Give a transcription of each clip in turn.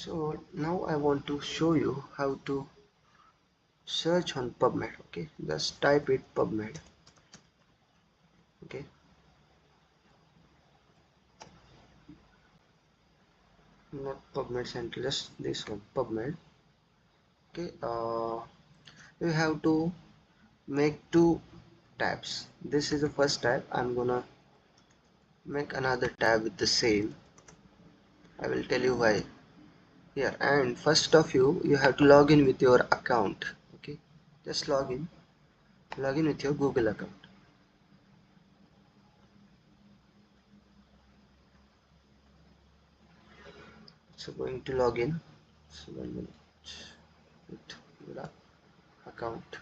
So now I want to show you how to search on Pubmed. Okay, just type it Pubmed. Okay, not Pubmed Central, just this one, Pubmed. Okay, you have to make two tabs. This is the first tab. I'm gonna make another tab with the same. I will tell you why here. And first of you have to log in with your account. Okay, just log in with your Google account. So going to log in. So 1 minute with your account.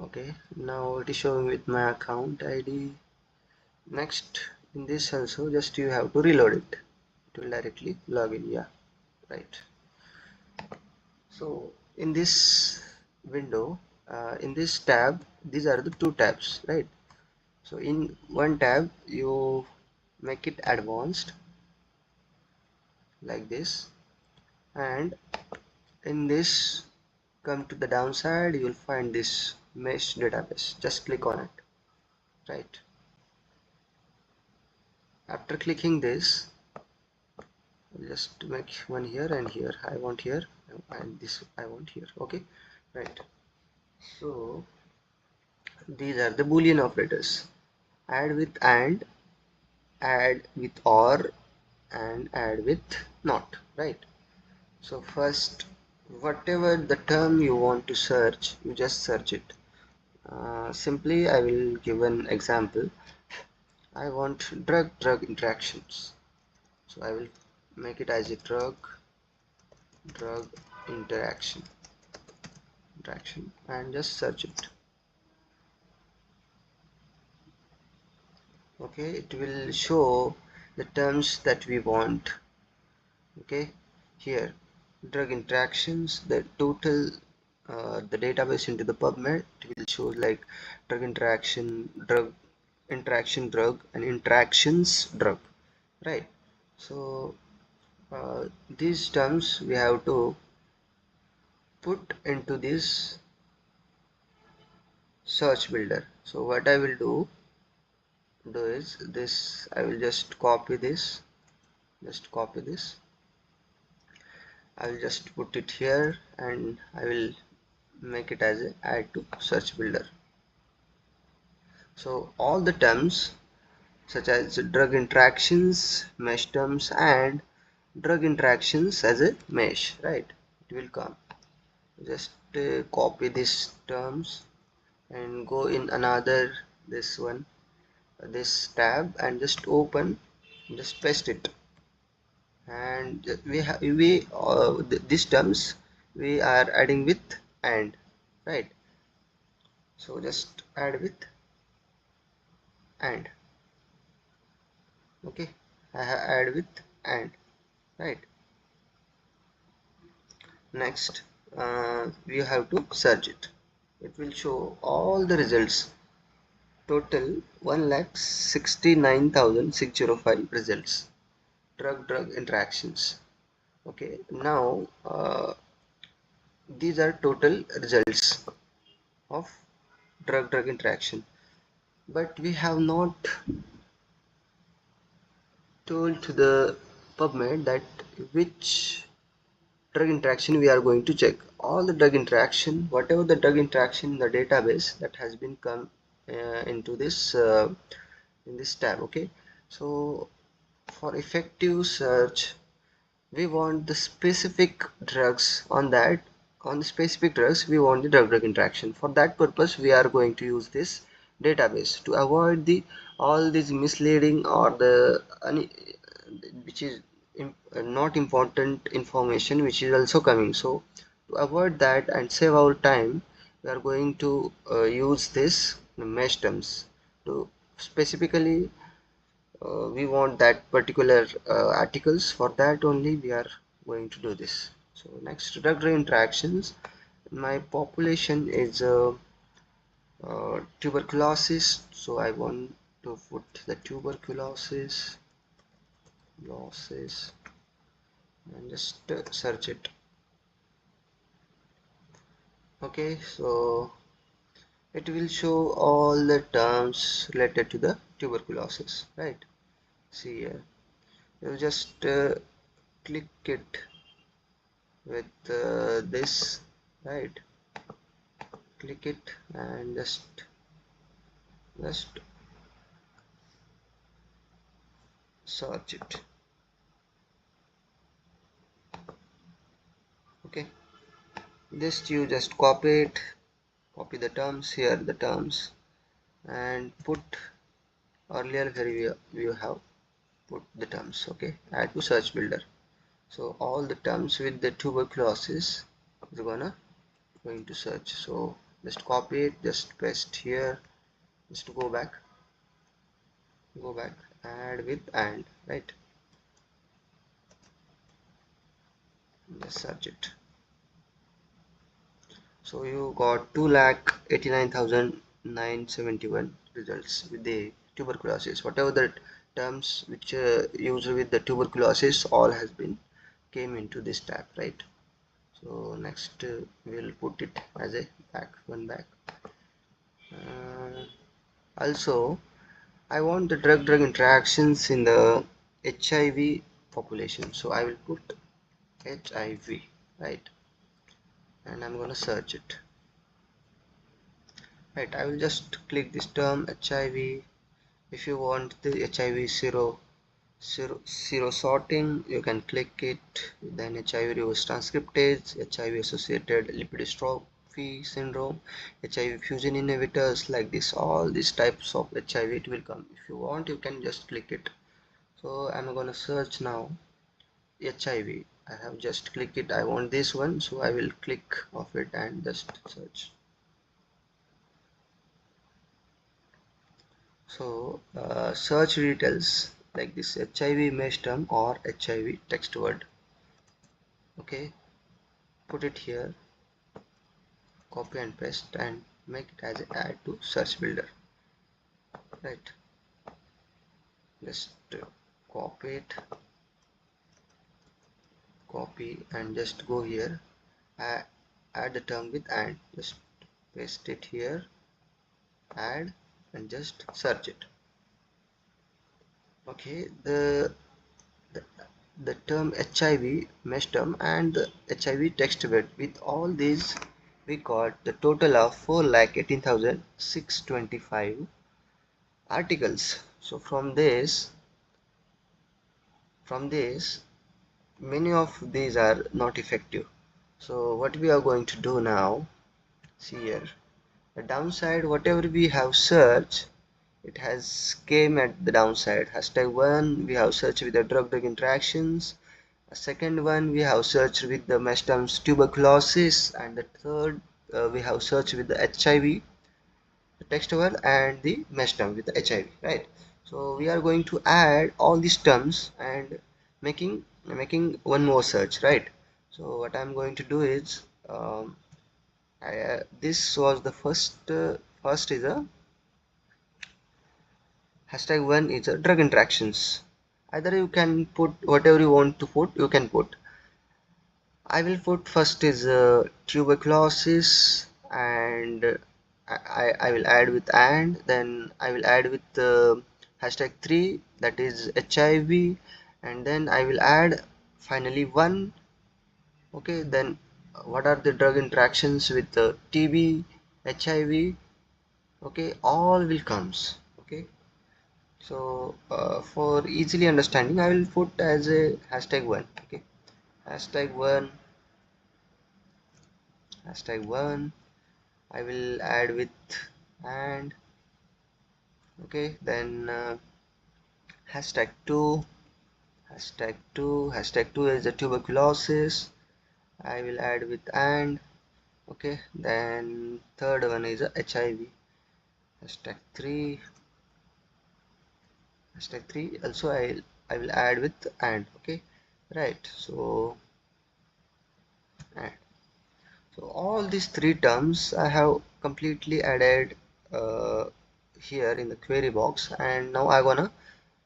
Okay, now it is showing with my account ID. Next, in this also, just you have to reload it. It will directly log in. Yeah, right. So in this window, in this tab, these are the two tabs, right? So in one tab you make it advanced like this, and in this, come to the downside, you will find this mesh database. Just click on it, right? After clicking this, just make one here and here. I want here and this I want here. Okay, right. So these are the Boolean operators: add with and, add with or, and add with not, right? So first, whatever the term you want to search, you just search it. Simply I will give an example. I want drug interactions, so I will make it as a drug interaction and just search it. Okay, it will show the terms that we want. Okay, here drug interactions, the total the database into the Pubmed, it will show like drug interaction, drug and interactions drug, right? So these terms we have to put into this search builder. So what I will do is this, I will just copy this, I will just put it here, and I will make it as a add to search builder. So all the terms such as drug interactions, Meshterms, and drug interactions as a mesh, right? It will come. Just copy these terms and go in another this tab, and just open, just paste it, and these terms we are adding with and, right? So just add with and. Okay, I have add with and, right? Next, we have to search it. It will show all the results. Total 1,69,605 results. Drug interactions. Okay, now these are total results of drug interaction, but we have not told to the Pubmed that which drug interaction we are going to check. All the drug interaction, whatever the drug interaction in the database that has been come into this in this tab. Okay, so for effective search, we want the specific drugs on that. On the specific drugs, we want the drug interaction. For that purpose, we are going to use this database to avoid the all these misleading or the which is not important information which is also coming. So to avoid that and save our time, we are going to use this Meshterms to specifically we want that particular articles. For that only we are going to do this. So next, drug interactions. My population is tuberculosis, so I want to put the tuberculosis losses and just search it. Okay, so it will show all the terms related to the tuberculosis, right? See here, you just click it with this, right? Click it and just search it. Okay, just you just copy the terms here, the terms, and put earlier where you have put the terms. Okay, add to search builder. So all the terms with the tuberculosis is going to search. So just copy it, just paste here, just go back, add with and, right? Just search it. So you got 2,89,971 results with the tuberculosis. Whatever the terms which used with the tuberculosis, all has been came into this tab, right? So next we'll put it as a back. Also, I want the drug interactions in the HIV population, so I will put HIV, right? And I'm gonna search it. Right, I will just click this term HIV. If you want the HIV zero sorting, you can click it. Then HIV reverse transcriptase, HIV associated lipodystrophy syndrome, HIV fusion inhibitors, like this, all these types of HIV it will come. If you want, you can just click it. So I'm gonna search now HIV. I have just clicked it. I want this one, so I will click of it and just search. So search details like this HIV Meshterm or HIV text word. Okay, put it here, copy and paste and make it as a add to search builder, right? Just copy it, copy and just go here, add the term with and, just paste it here, add and just search it. Okay, the, the term HIV mesh term and the HIV text word, with all these we got the total of 4,18,625 articles. So from this many of these are not effective. So what we are going to do now, see here, the downside, whatever we have searched, it has came at the downside. Hashtag 1 we have searched with the drug interactions, a second one we have searched with the Meshterms tuberculosis, and the third we have searched with the HIV the text word and the mesh term with the HIV, right? So we are going to add all these terms and making one more search, right? So what I'm going to do is this was the first is a hashtag 1 is a drug interactions. Either you can put whatever you want to put, you can put. I will put first is tuberculosis, and I will add with and, then I will add with hashtag 3, that is HIV, and then I will add finally 1. Okay, then what are the drug interactions with TB, HIV? Okay, all will comes. Okay, so for easily understanding, I will put as a hashtag 1. Okay, hashtag 1, hashtag 1. I will add with and, okay, then hashtag 2, hashtag 2 is the tuberculosis. I will add with and, okay, then third one is HIV, hashtag 3, also I will add with and, okay, right? So and, so all these three terms I have completely added uh, here in the query box, and now I wanna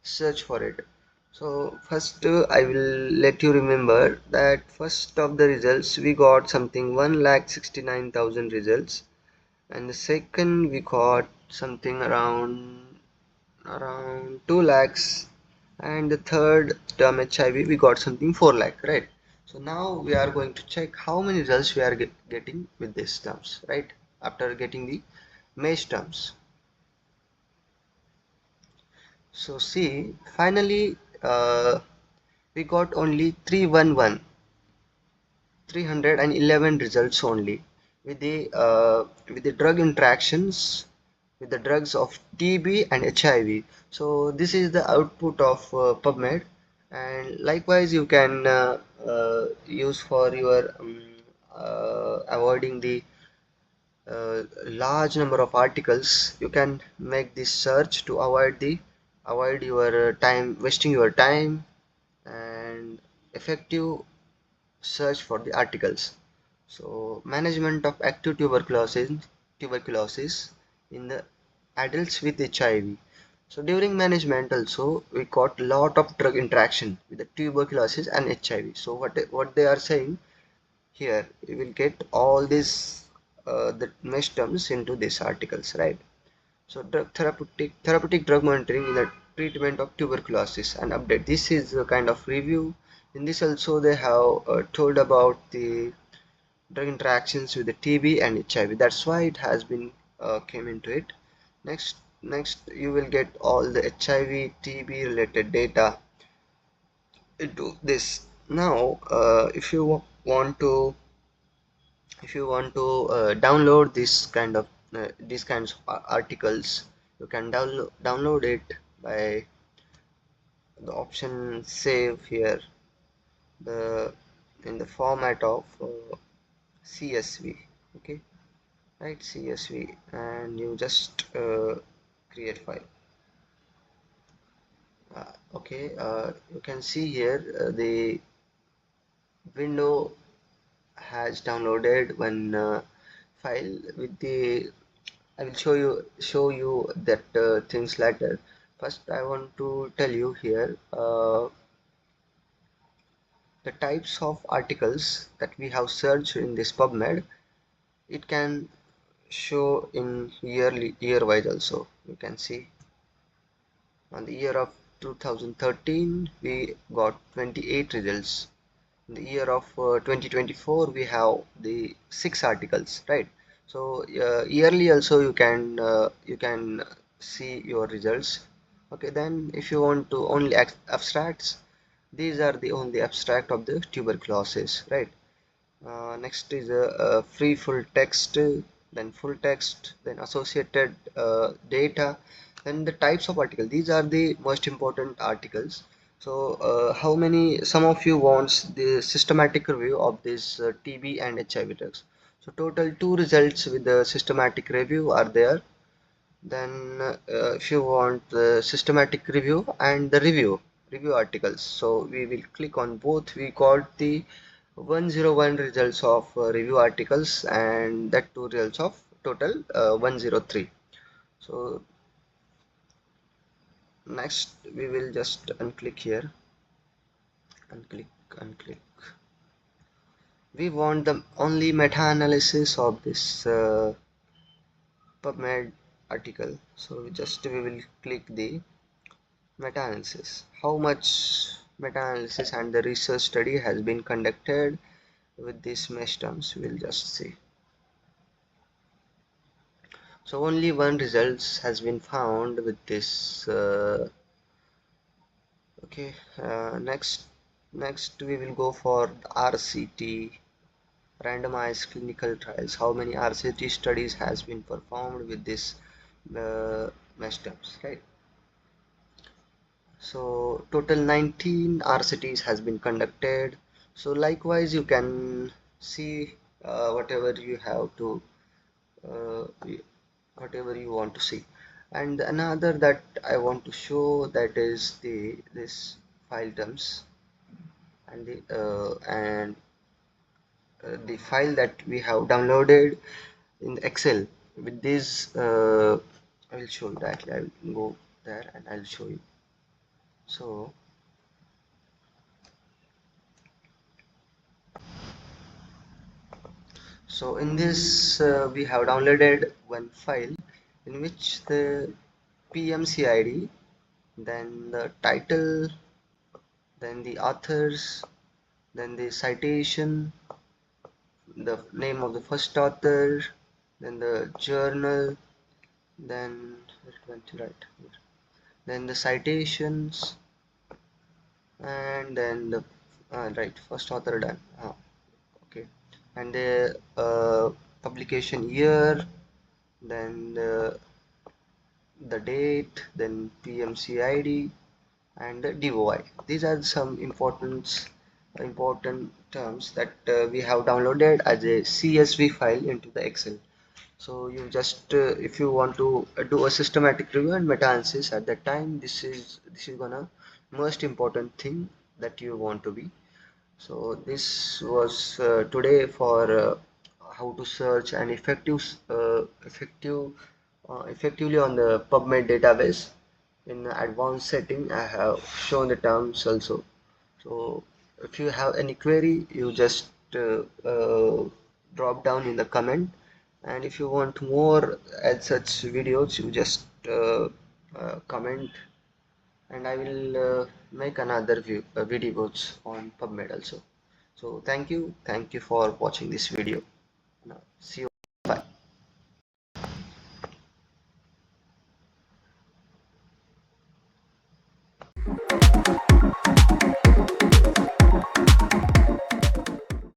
search for it. So first I will let you remember that first of the results we got something 1,69,000 results, and the second we got something around 2 lakhs, and the third term HIV we got something 4 lakh, right? So now we are going to check how many results we are getting with these terms, right, after getting the mesh terms. So see, finally we got only 311 results only with the drug interactions with the drugs of TB and HIV. So this is the output of PubMed, and likewise you can use for your avoiding the large number of articles. You can make this search to avoid your time wasting your time, and effective search for the articles. So management of active tuberculosis in the adults with HIV. So during management also we got lot of drug interaction with the tuberculosis and HIV. So what they are saying here, we will get all these the mesh terms into these articles, right? So therapeutic drug monitoring in the treatment of tuberculosis and update. This is a kind of review. In this also they have told about the drug interactions with the TB and HIV. That's why it has been came into it. Next you will get all the HIV TB related data into this. Now if you want to download these kinds of articles, you can download it by the option save here, the in the format of CSV. Okay, right, CSV, and you just create file. Okay, you can see here the window has downloaded one file with the I will show you that things later. First I want to tell you here the types of articles that we have searched in this PubMed. It can show in year wise also. You can see on the year of 2013 we got 28 results. In the year of 2024 we have the 6 articles, right? So yearly also you can see your results. Okay, then if you want to only abstracts, these are the only abstract of the tuberculosis, right? Next is a free full text, then full text, then associated data, then the types of article. These are the most important articles. So how many, some of you wants the systematic review of this TB and HIV drugs. So total 2 results with the systematic review are there. Then if you want the systematic review and the review articles, so we will click on both. We got the 101 results of review articles, and that 2 results of total 103. So next we will just unclick here, unclick. We want the only meta-analysis of this PubMed article, so we will click the meta-analysis. How much meta-analysis and the research study has been conducted with these mesh terms, we'll just see. So only one results has been found with this. Okay, next we will go for the RCT, randomized clinical trials. How many RCT studies has been performed with this mesh terms, right? So total 19 RCTs has been conducted. So likewise you can see whatever you have to uh, whatever you want to see. And another that I want to show, that is this file terms and the file that we have downloaded in Excel. with this I will show you directly. I will go there and I'll show you. So in this we have downloaded one file in which the PMC ID, then the title, then the authors, then the citation, the name of the first author, then the journal, then it went to right here. Then the citations, and then the right first author done. Okay, and the publication year, then the date, then PMC ID, and the DOI. These are some important terms that we have downloaded as a CSV file into the Excel. So you just if you want to do a systematic review and meta-analysis at that time, this is gonna most important thing that you want to be. So this was today for how to search and effectively on the Pubmed database. In the advanced setting, I have shown the terms also. So if you have any query, you just drop down in the comment, and if you want more as such videos, you just comment, and I will make another videos on Pubmed also. So thank you for watching this video. Now, see you.